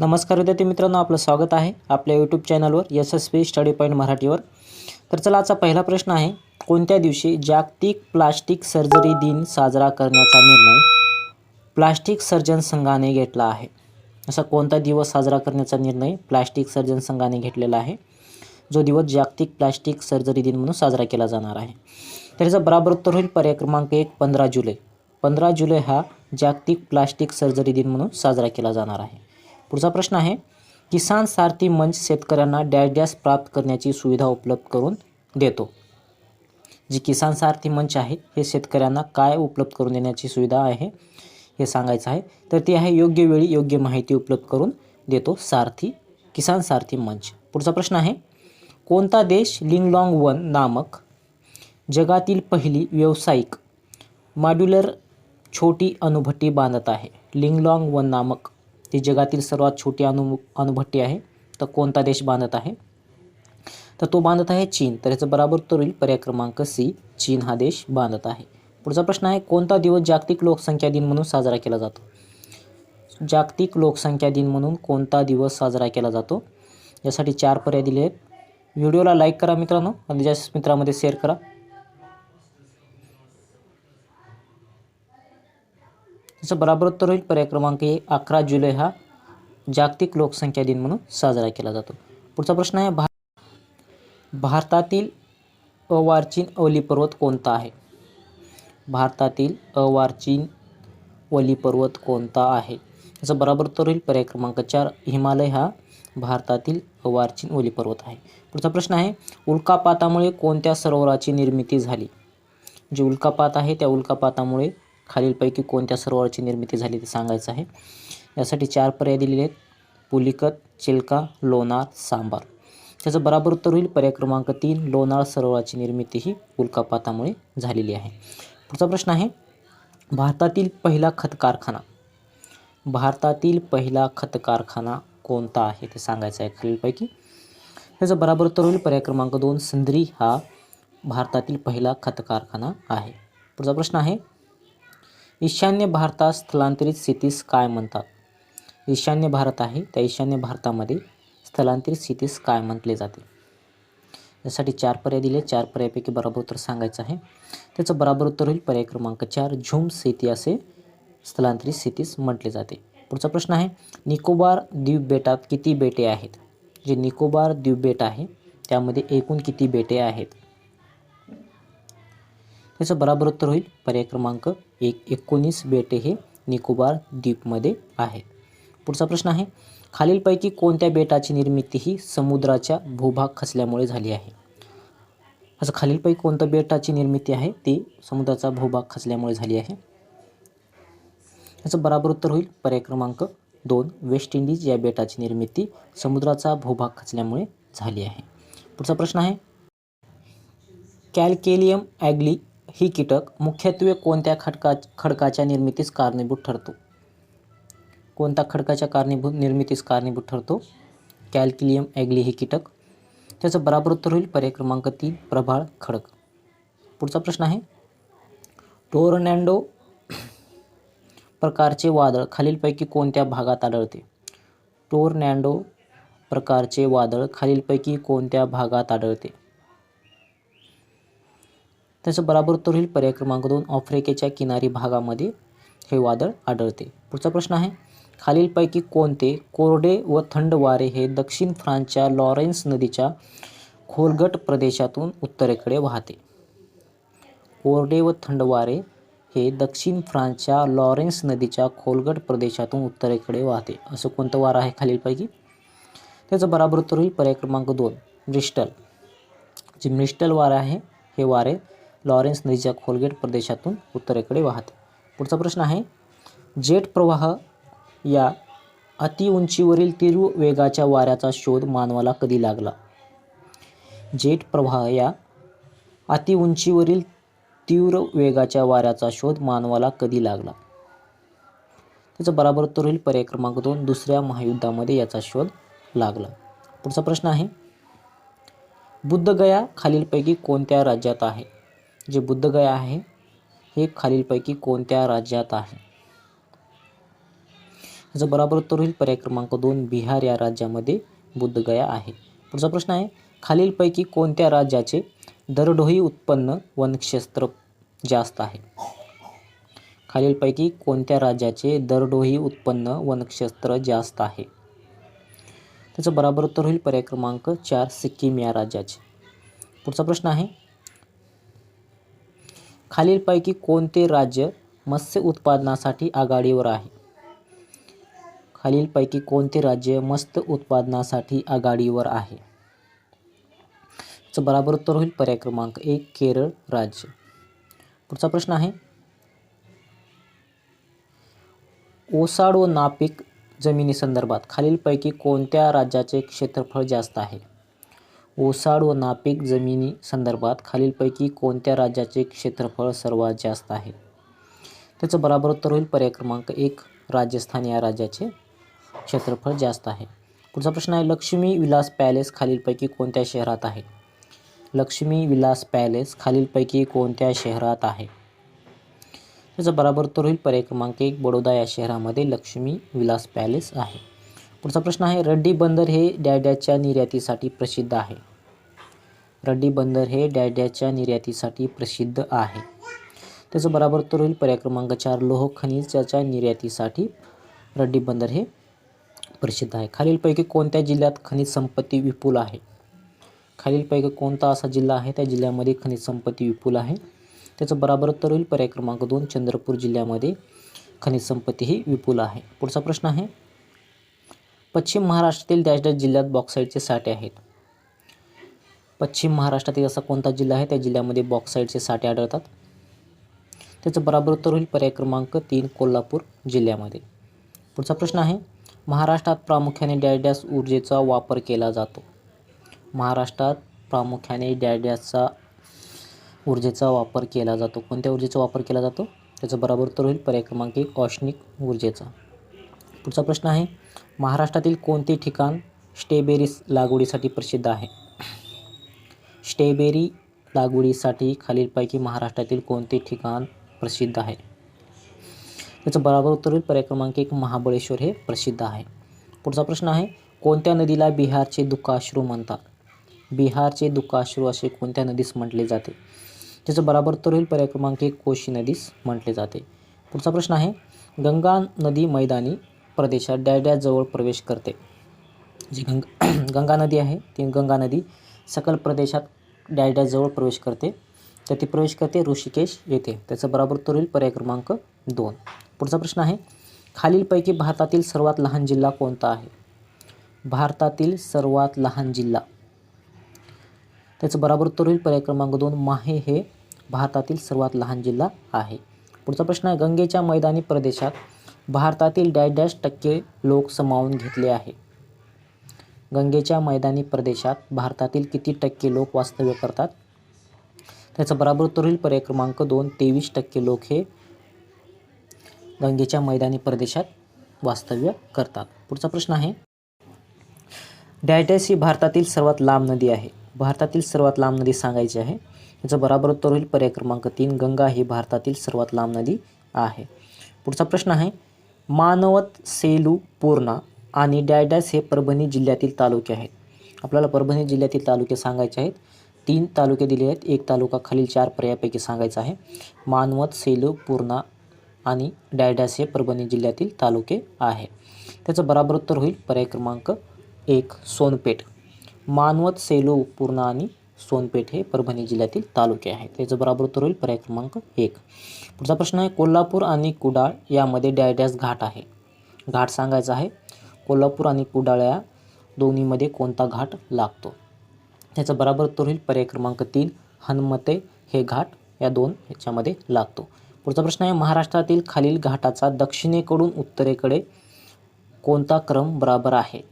नमस्कार विद्यार्थी मित्रांनो, आपलं स्वागत आहे आपल्या यूट्यूब चॅनलवर यशस्वी स्टडी पॉईंट मराठीवर। तर चला, आजचा पहिला प्रश्न आहे, कोणत्या दिवशी जागतिक प्लास्टिक सर्जरी दिन साजरा करण्याचा निर्णय प्लास्टिक सर्जन संघाने घेतला आहे? असा कोणता दिवस साजरा करण्याचा निर्णय प्लास्टिक सर्जन संघाने घेतलेला आहे, जो दिवस जागतिक प्लास्टिक सर्जरी दिन म्हणून साजरा केला जाणार आहे? तर याचा बरोबर उत्तर होईल पर्याय क्रमांक 1, 15 जुलै। 15 जुलै हा जागतिक प्लास्टिक सर्जरी दिन म्हणून साजरा केला जाणार आहे। पुढचा प्रश्न आहे, किसान सारथी मंच शेतकऱ्यांना डॅश डॅश प्राप्त करण्याची सुविधा उपलब्ध करून देतो। जी किसान सारथी मंच आहे हे शेतकऱ्यांना काय उपलब्ध करून देण्याची सुविधा आहे हे सांगायचं आहे। तर ती आहे योग्य वेळी योग्य माहिती उपलब्ध करून देतो किसान सारथी मंच। पुढचा प्रश्न आहे, कोणता देश लिंगलाँग 1 नामक जगातील पहिली व्यावसायिक मॉड्यूलर छोटी अणुभट्टी बांधत आहे? लिंगलाँग 1 नामक ती जगातील सर्वात छोटी अणुभट्टी आहे। तर कोणता देश बांधत आहे? तर तो बांधत आहे चीन। तर याचं बरोबर उत्तर होईल पर्याय क्रमांक सी, चीन हा देश बांधत आहे। पुढचा प्रश्न आहे, कोणता दिवस जागतिक लोकसंख्या दिन म्हणून साजरा केला जातो? जागतिक लोकसंख्या दिन म्हणून कोणता दिवस साजरा केला जातो? यासाठी 4 पर्याय दिले आहेत। व्हिडिओला लाईक करा मित्रांनो आणि जास्त मित्रांमध्ये शेअर करा। याचं बरोबर उत्तर होईल पर्याय क्रमांक 1, 11 जुलै हा जागतिक लोकसंख्या दिन म्हणून साजरा केला जातो। पुढचा प्रश्न आहे, भारतातील अर्वाचीन ओली पर्वत कोणता आहे? भारतातील अर्वाचीन ओली पर्वत कोणता आहे? याचं बरोबर उत्तर होईल पर्याय क्रमांक 4, हिमालय हा भारतातील अर्वाचीन ओली पर्वत आहे। पुढचा प्रश्न आहे, उल्कापातामुळे कोणत्या सरोवराची निर्मिती झाली? जे उल्कापात आहे त्या उल्कापातामुळे खालीलपैकी कोणत्या सरोवराची निर्मिती झाली ते सांगायचं आहे। यासाठी 4 पर्याय दिलेले आहेत, पुलिकत, चिल्का, लोणार, सांबार। त्याचं बरोबर उत्तर होईल पर्याय क्रमांक 3, लोणार सरोवराची निर्मिती ही उल्कापातामुळे झालेली आहे। पुढचा प्रश्न आहे, भारतातील पहिला खत कारखाना कोणता आहे ते सांगायचं आहे खालीलपैकी। त्याचं बरोबर उत्तर होईल पर्याय क्रमांक 2, सिंद्री हा भारतातील पहिला खत कारखाना आहे। पुढचा प्रश्न आहे, ईशान्य भारतात स्थलांतरित स्थितीस काय म्हणतात? ईशान्य भारत आहे त्या ईशान्य भारतामध्ये स्थलांतरित स्थितीस काय म्हटले जाते? यासाठी 4 पर्याय दिले, 4 पर्यायापैकी बरोबर उत्तर सांगायचं आहे। त्याचं बरोबर उत्तर होईल पर्याय क्रमांक 4, झुम स्थिती असे स्थलांतरित स्थितीस म्हटले जाते। पुढचा प्रश्न आहे, निकोबार द्वीपबेटात किती बेटे आहेत? जे निकोबार द्वीपबेट आहे त्यामध्ये एकूण किती बेटे आहेत? त्याचं बरोबर उत्तर होईल पर्याय क्रमांक 1, 19 बेटे हे निकोबार द्वीपमध्ये आहेत। पुढचा प्रश्न आहे, खालीलपैकी कोणत्या बेटाची निर्मिती ही समुद्राच्या भूभाग खचल्यामुळे झाली आहे? असं खालीलपैकी कोणत्या बेटाची निर्मिती आहे ती समुद्राचा भूभाग खचल्यामुळे झाली आहे? याचं बरोबर उत्तर होईल पर्याय क्रमांक 2, वेस्ट इंडिज या बेटाची निर्मिती समुद्राचा भूभाग खचल्यामुळे झाली आहे। पुढचा प्रश्न आहे, कॅल्केलियम ॲग्ली ही कीटक मुख्यत्वे कोणत्या खडकाच्या निर्मितीस कारणीभूत ठरतो? कोणत्या खडकाच्या निर्मितीस कारणीभूत ठरतो कॅल्केलियम ॲग्ली ही कीटक? त्याचं बरोबर उत्तर होईल पर्याय क्रमांक 3, प्रभाळ खडक। पुढचा प्रश्न आहे, टोर्नेडो प्रकारचे वादळ खालीलपैकी कोणत्या भागात आढळते? टोर्नेडो प्रकारचे वादळ खालीलपैकी कोणत्या भागात आढळते? त्याचं बरोबर उत्तर होईल पर्याय क्रमांक 2, आफ्रिकेच्या किनारी भागामध्ये हे वादळ आढळते। पुढचा प्रश्न आहे, खालीलपैकी कोणते कोरडे व थंड वारे हे दक्षिण फ्रान्सच्या लॉरेन्स नदीच्या खोलगट प्रदेशातून उत्तरेकडे वाहते? कोरडे व थंड वारे हे दक्षिण फ्रान्सच्या लॉरेन्स नदीच्या खोलगट प्रदेशातून उत्तरेकडे वाहते असं कोणतं वारं आहे खालीलपैकी? त्याचं बरोबर उत्तर होईल पर्याय क्रमांक 2, मिस्टल। जे मिस्टल वारे आहे हे वारे लॉरेन्स नदीच्या खोलगट प्रदेशातून उत्तरेकडे वाहते। पुढचा प्रश्न आहे, जेट प्रवाह या अतिउंचीवरील तीव्र वेगाच्या वाऱ्याचा शोध मानवाला कधी लागला? जेट प्रवाह या अतिउंचीवरील तीव्र वेगाच्या वाऱ्याचा शोध मानवाला कधी लागला? त्याचं बरोबर उत्तर होईल पर्याय क्रमांक 2, दुसऱ्या महायुद्धामध्ये याचा शोध लागला। पुढचा प्रश्न आहे, बुद्धगया खालीलपैकी कोणत्या राज्यात आहे? जे बुद्धगया आहे हे खालीलपैकी कोणत्या राज्यात आहे? त्याचं बरोबर उत्तर होईल पर्याय क्रमांक 2, बिहार या राज्यामध्ये बुद्धगया आहे. पुढचा प्रश्न आहे, खालीलपैकी कोणत्या राज्याचे दरडोई उत्पन्न वनक्षेत्र जास्त आहे? खालीलपैकी कोणत्या राज्याचे दरडोई उत्पन्न वनक्षेत्र जास्त आहे? त्याचं बरोबर उत्तर होईल पर्याय क्रमांक 4, सिक्कीम या राज्याचे. पुढचा प्रश्न आहे, खालीलपैकी कोणते राज्य मत्स्य उत्पादनासाठी आघाडीवर आहे? खालीलपैकी कोणते राज्य मत्स्य उत्पादनासाठी आघाडीवर आहे? याचं बरोबर उत्तर होईल पर्याय क्रमांक 1, केरळ राज्य. पुढचा प्रश्न आहे, ओसाड व नापीक जमिनीसंदर्भात खालीलपैकी कोणत्या राज्याचे क्षेत्रफळ जास्त आहे? ओसाड व नापीक जमिनी संदर्भात खालीलपैकी कोणत्या राज्याचे क्षेत्रफळ सर्वात जास्त आहे? त्याचं बरोबर उत्तर होईल पर्याय क्रमांक 1, राजस्थान या राज्याचे क्षेत्रफळ जास्त आहे. पुढचा प्रश्न आहे, लक्ष्मी विलास पॅलेस खालीलपैकी कोणत्या शहरात आहे? लक्ष्मी विलास पॅलेस खालीलपैकी कोणत्या शहरात आहे? त्याचं बरोबर उत्तर होईल पर्याय क्रमांक 1, बडोदा या शहरामध्ये लक्ष्मी विलास पॅलेस आहे. पुढचा प्रश्न आहे, रड्डी बंदर हे डॅड्याच्या निर्यातीसाठी प्रसिद्ध आहे. रड्डी बंदर हे डॅड्याच्या निर्यातीसाठी प्रसिद्ध आहे. त्याचं बरोबर उत्तर होईल पर्याय क्रमांक 4, लोह खनिजाच्या निर्यातीसाठी रड्डी बंदर हे प्रसिद्ध आहे. खालीलपैकी कोणत्या जिल्ह्यात खनिज संपत्ती विपुल आहे? खालीलपैकी कोणता असा जिल्हा आहे त्या जिल्ह्यामध्ये खनिज संपत्ती विपुल आहे? त्याचं बरोबर उत्तर होईल पर्याय क्रमांक 2, चंद्रपूर जिल्ह्यामध्ये खनिज संपत्ती ही विपुल आहे. पुढचा प्रश्न आहे, पश्चिम महाराष्ट्रातील डॅश डॅश जिल्ह्यात बॉक्साईटचे साठे आहेत. पश्चिम महाराष्ट्रातील असा कोणता जिल्हा आहे त्या जिल्ह्यामध्ये बॉक्साईटचे साठे आढळतात? त्याचं बरोबर उत्तर होईल पर्याय क्रमांक 3, कोल्हापूर जिल्ह्यामध्ये. पुढचा प्रश्न आहे, महाराष्ट्रात प्रामुख्याने डॅश डॅश ऊर्जेचा वापर केला जातो. महाराष्ट्रात प्रामुख्याने डॅश डॅशचा ऊर्जेचा वापर केला जातो. कोणत्या ऊर्जेचा वापर केला जातो? त्याचं बरोबर उत्तर होईल पर्याय क्रमांक 1, औष्णिक ऊर्जेचा. पुढचा प्रश्न आहे, महाराष्ट्रातील कोणते ठिकाण स्ट्रॉबेरी लागवडीसाठी प्रसिद्ध आहे? स्ट्रॉबेरी लागवडीसाठी खालीलपैकी महाराष्ट्रातील कोणते ठिकाण प्रसिद्ध आहे? त्याचं बरोबर उत्तर होईल पर्याय क्रमांक 1, महाबळेश्वर हे प्रसिद्ध आहे. पुढचा प्रश्न आहे, कोणत्या नदीला बिहारचे दुःखाश्रू म्हणतात? बिहारचे दुःखाश्रू असे कोणत्या नदीस म्हटले जाते? त्याचं बरोबर उत्तर होईल पर्याय क्रमांक 1, कोशी नदीस म्हटले जाते. पुढचा प्रश्न आहे, गंगा नदी मैदानी प्रदेशात डॅश डॅश जवळ प्रवेश करते. जी गंगा नदी आहे ती गंगा नदी सकल प्रदेशात डॅश डॅश जवळ प्रवेश करते. तर ती प्रवेश करते ऋषिकेश येथे. त्याचं बरोबर उत्तर होईल पर्याय क्रमांक 2. पुढचा प्रश्न आहे, खालीलपैकी भारतातील सर्वात लहान जिल्हा कोणता आहे? भारतातील सर्वात लहान जिल्हा. त्याचं बरोबर उत्तर होईल पर्याय क्रमांक 2, माहे हे भारतातील सर्वात लहान जिल्हा आहे. पुढचा प्रश्न आहे, गंगेच्या मैदानी प्रदेशात भारतातील डॅश डॅश टक्के लोक सामावून घेतले आहे. गंगेच्या मैदानी प्रदेशात भारतातील किती टक्के लोक वास्तव्य करतात? त्याचं बरोबर उत्तर होईल पर्याय क्रमांक 2, 23% लोक हे गंगेच्या मैदानी प्रदेशात वास्तव्य करतात. पुढचा प्रश्न आहे, डॅश डॅश ही भारतातील सर्वात लांब नदी आहे. भारतातील सर्वात लांब नदी सांगायची आहे. याचं बरोबर उत्तर होईल पर्याय क्रमांक 3, गंगा ही भारतातील सर्वात लांब नदी आहे. पुढचा प्रश्न आहे, मानवत, सेलू, पूर्णा आणि डॅश डॅश हे परभणी जिल्ह्यातील तालुके आहेत. आपल्याला परभणी जिल्ह्यातील तालुके सांगायचे आहेत. 3 तालुके दिले आहेत. एक तालुका खालील 4 पर्यायापैकी सांगायचा आहे. मानवत, सेलू, पूर्णा आणि डॅश डॅश हे परभणी जिल्ह्यातील तालुके आहे. त्याचं बरोबर उत्तर होईल पर्याय क्रमांक 1, सोनपेठ. मानवत, सेलू, पूर्णा आणि सोनपेठ हे परभणी जिल्ह्यातील तालुके आहेत. त्याचं बरोबर उत्तर होईल पर्याय क्रमांक 1. पुढचा प्रश्न आहे, कोल्हापूर आणि कुडाळ यामध्ये डॅश डॅश घाट आहे. घाट सांगायचा आहे. कोल्हापूर आणि कुडाळ या दोन्हीमध्ये कोणता घाट लागतो? त्याचं बरोबर उत्तर होईल पर्याय क्रमांक 3, हनुमते हे घाट या 2 ह्याच्यामध्ये लागतो. पुढचा प्रश्न आहे, महाराष्ट्रातील खालील घाटाचा दक्षिणेकडून उत्तरेकडे कोणता क्रम बरोबर आहे?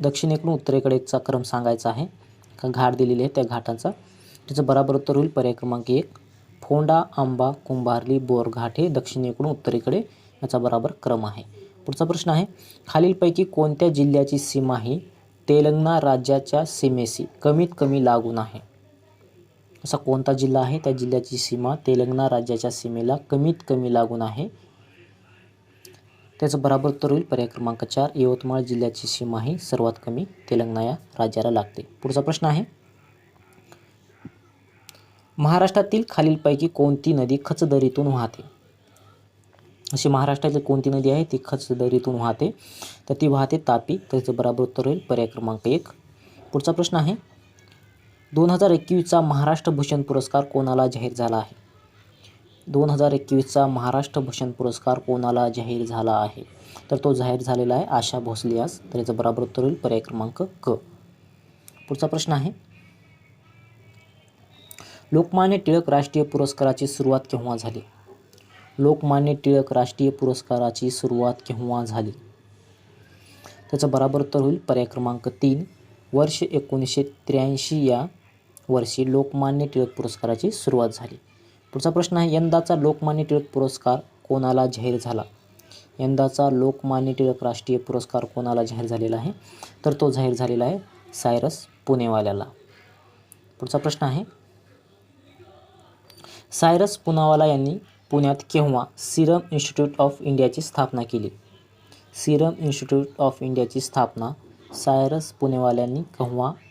दक्षिणेकडून उत्तरेकडेचा क्रम सांगायचा आहे. का घाट दिलेले आहे त्या घाटाचा. त्याचं बरोबर उत्तर होईल पर्याय क्रमांक 1, फोंडा, आंबा, कुंभार्ली, बोरघाट हे दक्षिणेकडून उत्तरेकडे याचा बरोबर क्रम आहे. पुढचा प्रश्न आहे, खालीलपैकी कोणत्या जिल्ह्याची सीमा ही तेलंगणा राज्याच्या सीमेशी कमीत कमी लागून आहे? असा कोणता जिल्हा आहे त्या जिल्ह्याची सीमा तेलंगणा राज्याच्या सीमेला कमीत कमी लागून आहे? त्याचं बराबर उत्तर होईल पर्याय क्रमांक 4. यवतमाळ जिल्ह्याची सीमा ही सर्वात कमी तेलंगणा या राज्याला लागते. पुढचा प्रश्न आहे, महाराष्ट्रातील खालीलपैकी कोणती नदी खचदरीतून वाहते? अशी महाराष्ट्रातील कोणती नदी आहे ती खचदरीतून वाहते? तर ती वाहते तापी. त्याचं बराबर उत्तर होईल पर्याय क्रमांक 1. पुढचा प्रश्न आहे, 2021चा महाराष्ट्र भूषण पुरस्कार कोणाला जाहीर झाला आहे? 2021चा महाराष्ट्र भूषण पुरस्कार कोणाला जाहीर झाला आहे? तर तो जाहीर झालेला आहे आशा भोसले यास. तर याचं बराबर उत्तर होईल पर्याय क्रमांक क. पुढचा प्रश्न आहे, लोकमान्य टिळक राष्ट्रीय पुरस्काराची सुरुवात केव्हा झाली? लोकमान्य टिळक राष्ट्रीय पुरस्काराची सुरुवात केव्हा झाली? त्याचं बराबर उत्तर होईल पर्याय क्रमांक 3. वर्ष 1983 या वर्षी लोकमान्य टिळक पुरस्काराची सुरुवात झाली. पुढचा प्रश्न आहे, यंदाचा लोकमान्य टिळक पुरस्कार कोणाला जाहीर झाला? यंदाचा लोकमान्य टिळक राष्ट्रीय पुरस्कार कोणाला जाहीर झालेला आहे? तर तो जाहीर झालेला आहे सायरस पुणेवाल्याला. पुढचा प्रश्न आहे, सायरस पुनावाला यांनी पुण्यात केव्हा सिरम इन्स्टिट्यूट ऑफ इंडियाची स्थापना केली? सिरम इन्स्टिट्यूट ऑफ इंडियाची स्थापना सायरस पुणेवाल्यांनी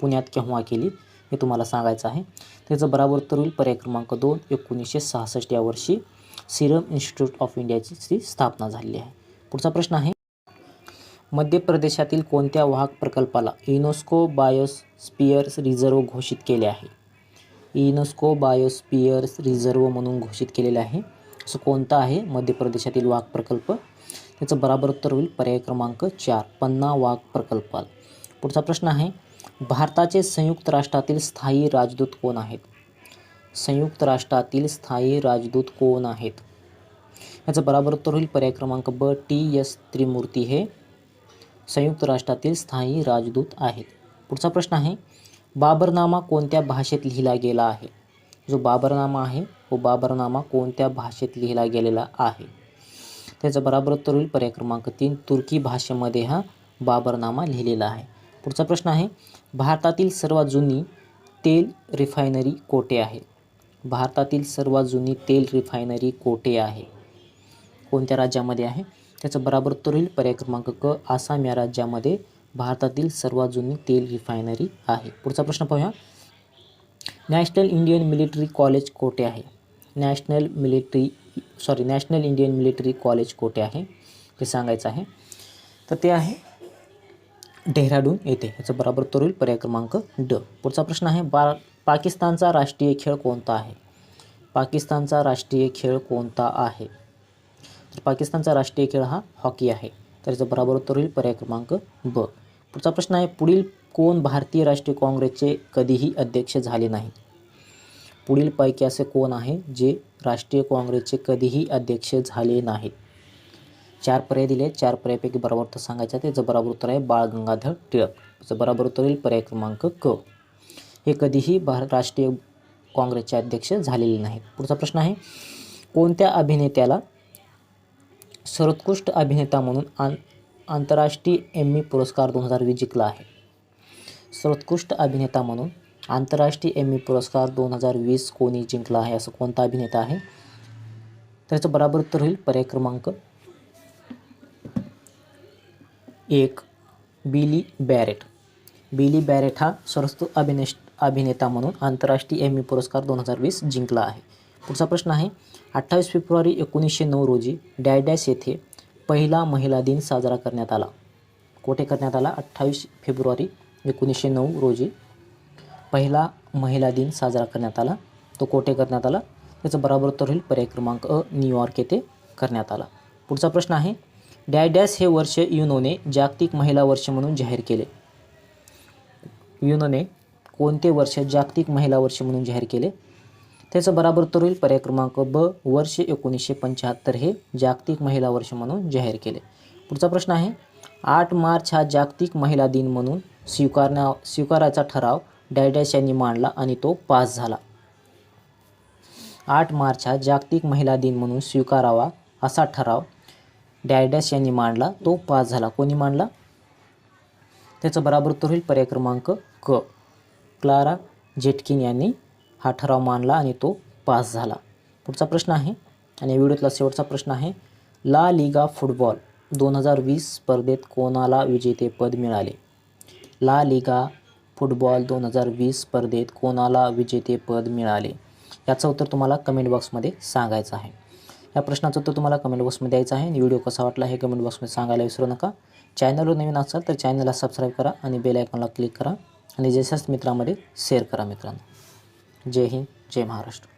पुण्यात केव्हा केली हे तुम्हाला सांगायचं आहे. त्याचं बराबर उत्तर होईल पर्याय क्रमांक 2. 1966 या वर्षी सिरम इन्स्टिट्यूट ऑफ इंडियाची स्थापना झालेली आहे. पुढचा प्रश्न आहे, मध्य प्रदेशातील कोणत्या वाहक प्रकल्पाला युनेस्को बायोस्फिअर रिझर्व घोषित केले आहे? युनेस्को बायोस्फिअर रिझर्व म्हणून घोषित केलेले आहे. असं कोणता आहे मध्य प्रदेशातील वाघ प्रकल्प? त्याचं बराबर उत्तर होईल पर्याय क्रमांक 4. पन्ना वाघ प्रकल्प. पुढचा प्रश्न आहे, भारताचे संयुक्त राष्ट्रातील स्थायी राजदूत कोण आहेत? संयुक्त राष्ट्रातील स्थायी राजदूत कोण आहेत? याचं बराबर उत्तर होईल पर्याय क्रमांक ब. TS त्रिमूर्ती हे संयुक्त राष्ट्रातील स्थायी राजदूत आहेत. पुढचा प्रश्न आहे, बाबरनामा कोणत्या भाषेत लिहिला गेला आहे? जो बाबरनामा आहे तो बाबरनामा कोणत्या भाषेत लिहिला गेलेला आहे? त्याचं बराबर उत्तर होईल पर्याय क्रमांक 3. तुर्की भाषेमध्ये हा बाबरनामा लिहिलेला आहे. पुढचा प्रश्न आहे, भारतातील सर्वात जुनी तेल रिफायनरी कोठे आहे? भारतातील सर्वात जुनी तेल रिफायनरी कोठे आहे? कोणत्या राज्यामध्ये आहे? त्याचं बराबर उत्तर होईल पर्याय क्रमांक क. आसाम या राज्यामध्ये भारतातील सर्वात जुनी तेल रिफायनरी आहे. पुढचा प्रश्न पाहूया, नॅशनल इंडियन मिलिटरी कॉलेज कोठे आहे? नॅशनल इंडियन मिलिटरी कॉलेज कोठे आहे ते सांगायचं आहे. तर ते आहे डेहराडून येथे. याचं बराबर उत्तर होईल पर्याय क्रमांक ड. पुढचा प्रश्न आहे, पाकिस्तानचा राष्ट्रीय खेळ कोणता आहे? पाकिस्तानचा राष्ट्रीय खेळ कोणता आहे? तर पाकिस्तानचा राष्ट्रीय खेळ हा हॉकी आहे. तर याचं बराबर उत्तर होईल पर्याय क्रमांक ब. पुढचा प्रश्न आहे, पुढील कोण भारतीय राष्ट्रीय काँग्रेसचे कधीही अध्यक्ष झाले नाहीत? पुढील पैकी असे कोण आहे जे राष्ट्रीय काँग्रेसचे कधीही अध्यक्ष झाले नाहीत? 4 पर्याय दिले. 4 पर्यायापैकी बरोबर उत्तर सांगायचं. त्याचं बरोबर उत्तर आहे बाळ गंगाधर टिळक. त्याचं बरोबर उत्तर होईल पर्याय क्रमांक क. हे कधीही राष्ट्रीय काँग्रेसचे अध्यक्ष झालेले नाहीत. पुढचा प्रश्न आहे, कोणत्या अभिनेत्याला सर्वोत्कृष्ट अभिनेता म्हणून आंतरराष्ट्रीय एम्मी पुरस्कार 2020 जिंकला आहे? सर्वोत्कृष्ट अभिनेता म्हणून आंतरराष्ट्रीय एम्मी पुरस्कार 2020 कोणी जिंकला आहे? असं कोणता अभिनेता आहे? त्याचं बरोबर उत्तर होईल पर्याय क्रमांक 1. बिली बॅरेट. बिली बॅरेट हा सर्वोत्कृष्ट अभिनेता म्हणून आंतरराष्ट्रीय एम्मी पुरस्कार 2020 जिंकला आहे. पुढचा प्रश्न आहे, 28 फेब्रुवारी 1909 रोजी डॅश येथे पहिला महिला दिन साजरा करण्यात आला. कोठे करण्यात आला? 28 फेब्रुवारी 1909 रोजी पहिला महिला दिन साजरा करण्यात आला. तो कोठे करण्यात आला? त्याचं बरोबर उत्तर होईल पर्याय क्रमांक अ. न्यूयॉर्क येथे करण्यात आला. पुढचा प्रश्न आहे, डॅश हे वर्ष युनोने जागतिक महिला वर्ष म्हणून जाहीर केले. युनोने कोणते वर्ष जागतिक महिला वर्ष म्हणून जाहीर केले? त्याचं बरोबर उत्तर होईल पर्याय क्रमांक ब. वर्ष 1975 हे जागतिक महिला वर्ष म्हणून जाहीर केले. पुढचा प्रश्न आहे, 8 मार्च हा जागतिक महिला दिन म्हणून स्वीकारायचा ठराव डॅश यांनी मांडला आणि तो पास झाला. 8 मार्च हा जागतिक महिला दिन म्हणून स्वीकारावा असा ठराव डॅश यांनी मांडला, तो पास झाला. कोणी मांडला? त्याचं बरोबर उत्तर होईल पर्याय क्रमांक क. क्लारा झेटकिन यांनी हा ठराव मांडला आणि तो पास झाला. पुढचा प्रश्न आहे आणि व्हिडिओतला शेवटचा प्रश्न आहे, ला लिगा फुटबॉल 2020 स्पर्धेत कोणाला विजेतेपद मिळाले? ला लिगा फुटबॉल 2020 स्पर्धेत कोणाला विजेतेपद मिळाले? याचं उत्तर तुम्हाला कमेंट बॉक्समध्ये सांगायचं आहे. या प्रश्नाचं उत्तर तुम्हाला कमेंट बॉक्समध्ये द्यायचं आहे. व्हिडिओ कसा वाटला हे कमेंट बॉक्समध्ये सांगायला विसरू नका. चॅनलवर नवीन असाल तर चॅनलला सबस्क्राईब करा आणि बेल आयकॉनला क्लिक करा आणि जास्तीत मित्रांमध्ये शेअर करा मित्रांनो. जय हिंद, जय महाराष्ट्र.